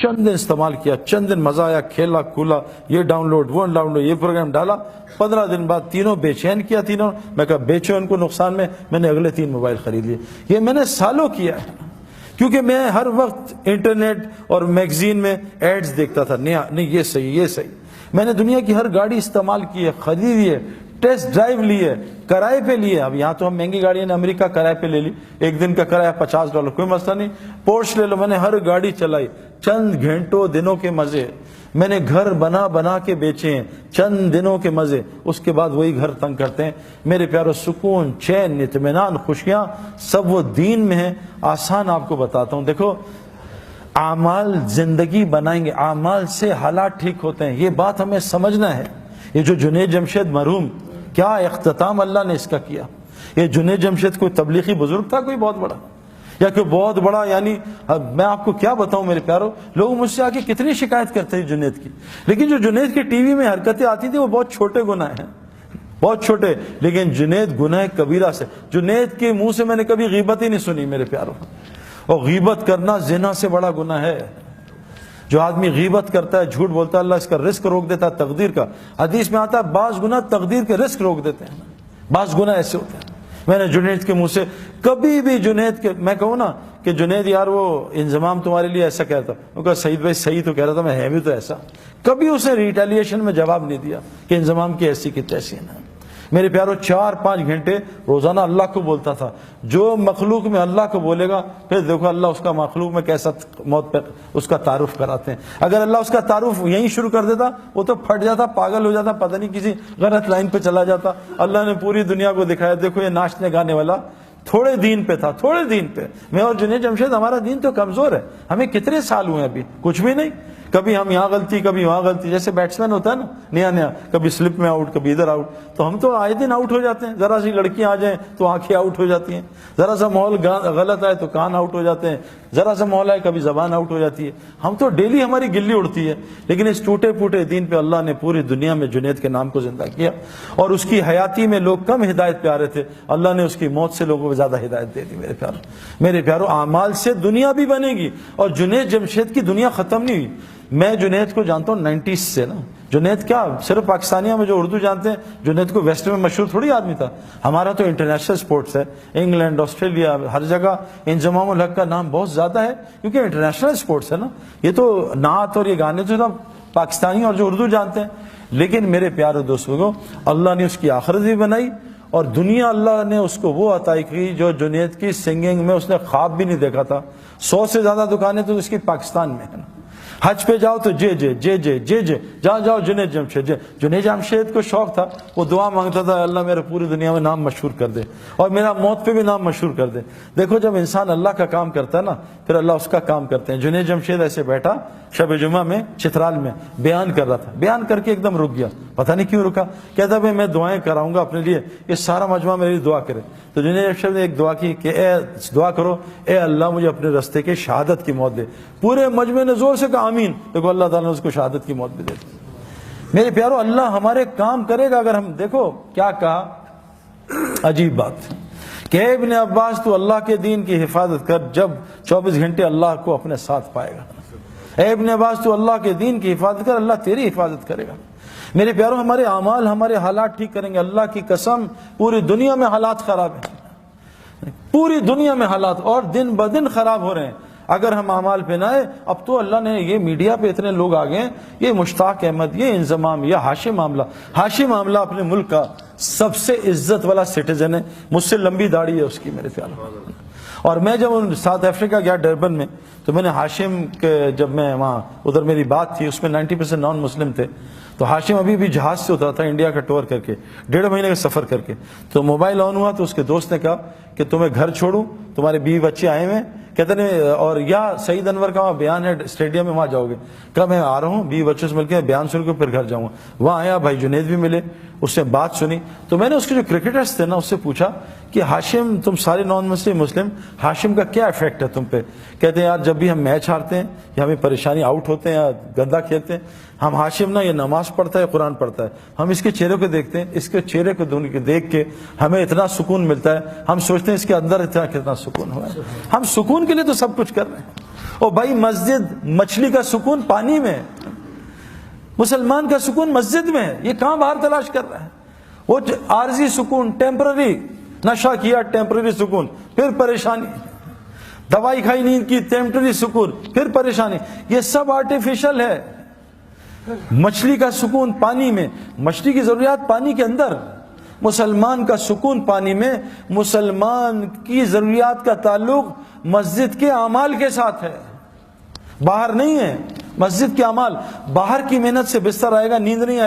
چند دن استعمال کیا، چند دن مزہ آیا، کھیلا کھولا، یہ ڈاؤن لوڈ وہ ڈاؤن لوڈ، یہ پروگرام ڈالا، 15 دن بعد تینوں بے چین کیا تینوں. میں کہا بیچو ان کو نقصان میں نے اگلے 3 موبائل خرید لیے. یہ میں نے سالوں کیا ہے، کیونکہ میں ہر وقت انٹرنیٹ اور میگزین میں ایڈز دیکھتا تھا. نہیں یہ صحیح، یہ صحیح. میں نے دنیا کی ہر گاڑی استعمال کی ہے، خریدی ہے، ٹیسٹ ڈرائیو لی ہے، کرائے پہ لی ہے. اب یہاں تو ہم مہنگی گاڑیاں نے امریکہ کرائے پہ لے لی، 1 دن کا کرایہ $50، کوئی مسئلہ نہیں. پورش لے لو، میں نے ہر گاڑی چلائی، چند گھنٹوں دنوں کے مزے. میں نے گھر بنا کے بیچے ہیں، چند دنوں کے مزے. اس کے بعد وہی گھر تنگ کرتے ہیں. میرے پیارو، سکون، چین، اطمینان، خوشیاں سب وہ دین میں ہیں. آسان آپ کو بتاتا ہوں. دیکھو، اعمال زندگی بنائیں گے، اعمال سے حالات ٹھیک ہوتے ہیں. یہ بات ہمیں سمجھنا ہے. یہ جو جنید جمشید مرحوم، کیا اختتام اللہ نے اس کا کیا. یہ جنید جمشید کوئی تبلیغی بزرگ تھا کوئی بہت بڑا، یا کوئی بہت بڑا، یعنی میں آپ کو کیا بتاؤں میرے پیارو. لوگ مجھ سے آ کے کتنی شکایت کرتے ہیں جنید کی، لیکن جو جنید کی ٹی وی میں حرکتیں آتی تھی وہ بہت چھوٹے گناہ ہیں، بہت چھوٹے. لیکن جنید گناہ کبیرہ سے، جنید کے منہ سے میں نے کبھی غیبت ہی نہیں سنی میرے پیارو. اور غیبت کرنا زنا سے بڑا گناہ ہے. جو آدمی غیبت کرتا ہے، جھوٹ بولتا ہے، اللہ اس کا رزق روک دیتا ہے تقدیر کا. حدیث میں آتا ہے بعض گناہ تقدیر کے رزق روک دیتے ہیں، بعض گناہ ایسے ہوتے ہیں. میں نے جنید کے منہ سے کبھی بھی جنید کے، میں کہوں نا کہ جنید یار وہ انضمام تمہارے لیے ایسا کہتا، وہ کہا سعید بھائی صحیح تو کہہ رہا تھا، میں ہے بھی تو ایسا. کبھی اسے ریٹیلیشن میں جواب نہیں دیا کہ انضمام کی ایسی کی تیسی ہے. میرے پیارو، 4-5 گھنٹے روزانہ اللہ کو بولتا تھا. جو مخلوق میں اللہ کو بولے گا، پھر دیکھو اللہ اس کا مخلوق میں کیسا موت پہ اس کا تعارف کراتے ہیں. اگر اللہ اس کا تعارف یہیں شروع کر دیتا، وہ تو پھٹ جاتا، پاگل ہو جاتا، پتہ نہیں کسی غلط لائن پہ چلا جاتا. اللہ نے پوری دنیا کو دکھایا، دیکھو یہ ناچنے گانے والا تھوڑے دین پہ تھا، تھوڑے دین پہ. میں اور جنید جمشید، ہمارا دین تو کمزور ہے. ہمیں کتنے سال ہوئے ابھی، کچھ بھی نہیں. کبھی ہم یہاں غلطی، کبھی وہاں غلطی. جیسے بیٹسمین ہوتا ہے نا، نیا کبھی سلپ میں آؤٹ، کبھی ادھر آؤٹ. تو ہم تو آئے دن آؤٹ ہو جاتے ہیں. ذرا سی لڑکیاں آ جائیں تو آنکھیں آؤٹ ہو جاتی ہیں، ذرا سا ماحول غلط آئے تو کان آؤٹ ہو جاتے ہیں، ذرا سا ماحول آئے کبھی زبان آؤٹ ہو جاتی ہے. ہم تو ڈیلی ہماری گلی اڑتی ہے. لیکن اس ٹوٹے پھوٹے دین پہ اللہ نے پوری دنیا میں جنید کے نام کو زندہ کیا. اور اس کی حیاتی میں لوگ کم ہدایت پہ آ رہے تھے، اللہ نے اس کی موت سے لوگوں کو زیادہ ہدایت دے دی. میرے پیارو، اعمال سے دنیا بھی بنے گی. اور جنید جمشید کی دنیا ختم نہیں ہوئی. میں جنید کو جانتا ہوں 90s سے نا. جنید کیا صرف پاکستانیہ میں جو اردو جانتے ہیں، جنید کو ویسٹ میں مشہور تھوڑی آدمی تھا. ہمارا تو انٹرنیشنل سپورٹس ہے، انگلینڈ، آسٹریلیا، ہر جگہ انضمام الحق کا نام بہت زیادہ ہے، کیونکہ انٹرنیشنل سپورٹس ہے نا. یہ تو نعت اور یہ گانے تو سب پاکستانی اور جو اردو جانتے ہیں. لیکن میرے پیارے دوستوں کو، اللہ نے اس کی آخرت بھی بنائی، اور دنیا اللہ نے اس کو وہ عطا کی جو جنید کی سنگنگ میں اس نے خواب بھی نہیں دیکھا تھا. 100 سے زیادہ دکانیں تو اس کی پاکستان میں ہیں. حج پہ جاؤ تو جے جہاں جاؤ جنید جمشید. جنید جمشید کو شوق تھا، وہ دعا مانگتا تھا اللہ میرے پوری دنیا میں نام مشہور کر دے، اور میرا موت پہ بھی نام مشہور کر دے. دیکھو جب انسان اللہ کا کام کرتا ہے نا، پھر اللہ اس کا کام کرتے ہیں. جنید جمشید ایسے بیٹھا شب جمعہ میں چترال میں بیان کر رہا تھا. بیان کر کے ایک دم رک گیا، پتہ نہیں کیوں رکا. کہتا بھائی میں دعائیں کراؤں گا اپنے لیے، یہ سارا مجمع میری دعا کرے. تو جنید جمشید نے ایک دعا کی کہ اے دعا کرو، اے اللہ مجھے اپنے رستے کے شہادت کی موت دے. پورے مجمع نے زور سے کہا آمین. دیکھو اللہ تعالیٰ نے اس کو شہادت کی موت بھی دے دی. میرے پیارو، اللہ ہمارے کام کرے گا اگر ہم، دیکھو کیا کہا، عجیب بات کہ اے ابن عباس تو اللہ کے دین کی حفاظت کر، جب 24 گھنٹے اللہ کو اپنے ساتھ پائے گا. اے ابن عباس تو اللہ کے دین کی حفاظت کر، اللہ تیری حفاظت کرے گا. میرے پیارو، ہمارے اعمال ہمارے حالات ٹھیک کریں گے. اللہ کی قسم پوری دنیا میں حالات خراب ہیں، پوری دنیا میں حالات اور دن بدن خراب ہو رہے ہیں. اگر ہم اعمال پہ نہ آئے، اب تو اللہ نے یہ میڈیا پہ اتنے لوگ آ گئے ہیں، یہ مشتاق احمد، یہ انضمام، یہ ہاشم معاملہ اپنے ملک کا سب سے عزت والا سٹیزن ہے. مجھ سے لمبی داڑھی ہے اس کی میرے پیارو. اور میں جب ساؤتھ افریقہ گیا ڈربن میں، تو میں نے ہاشم کے، جب میں وہاں ادھر میری بات تھی، اس میں 90% نان مسلم تھے. تو ہاشم ابھی بھی جہاز سے اترا تھا انڈیا کا ٹور کر کے، 1.5 مہینے کا سفر کر کے. تو موبائل آن ہوا تو اس کے دوست نے کہا کہ تمہیں گھر چھوڑوں، تمہارے بیوی بچے آئے ہوئے. کہتے ہیں اور یا سعید انور کا وہاں بیان ہے اسٹیڈیم میں، وہاں جاؤ گے؟ کہا میں آ رہا ہوں، بیوی بچوں سے مل کے بیان سن کے پھر گھر جاؤں گا. وہاں آیا، بھائی جنید بھی ملے، اس نے بات سنی. تو میں نے اس کے جو کرکٹرز تھے نا، اس سے پوچھا کہ ہاشم، تم سارے نان مسلم، ہاشم کا کیا افیکٹ ہے تم پہ؟ کہتے ہیں یار جب بھی ہم میچ ہارتے ہیں یا ہمیں پریشانی، آؤٹ ہوتے ہیں یا گندا کھیلتے ہیں، ہم ہاشم نا یہ نماز پڑھتا ہے، قرآن پڑھتا ہے، ہم اس کے چہرے کو دیکھتے ہیں، اس کے چہرے کو دیکھ کے ہمیں اتنا سکون ملتا ہے، ہم سوچتے ہیں اس کے اندر اتنا کتنا سکون ہوا ہے. ہم سکون کے لیے تو سب کچھ کر رہے ہیں. او بھائی مسجد مچھلی کا سکون پانی میں، مسلمان کا سکون مسجد میں، یہ کہاں باہر تلاش کر رہا ہے؟ وہ عارضی سکون، ٹیمپرری، نشہ کیا ٹیمپرری سکون، پھر پریشانی، دوائی کھائی نیند کی ٹیمپرری سکون، پھر پریشانی، یہ سب آرٹیفیشل ہے۔ مچھلی کا سکون پانی میں، مچھلی کی ضروریات پانی کے اندر، مسلمان کا سکون پانی میں۔ مسلمان کی ضروریات کا تعلق مسجد کے اعمال کے ساتھ ہے، باہر نہیں ہے۔ مسجد کے اعمال، باہر کی محنت سے بستر آئے گا، نیند نہیں آئے گا۔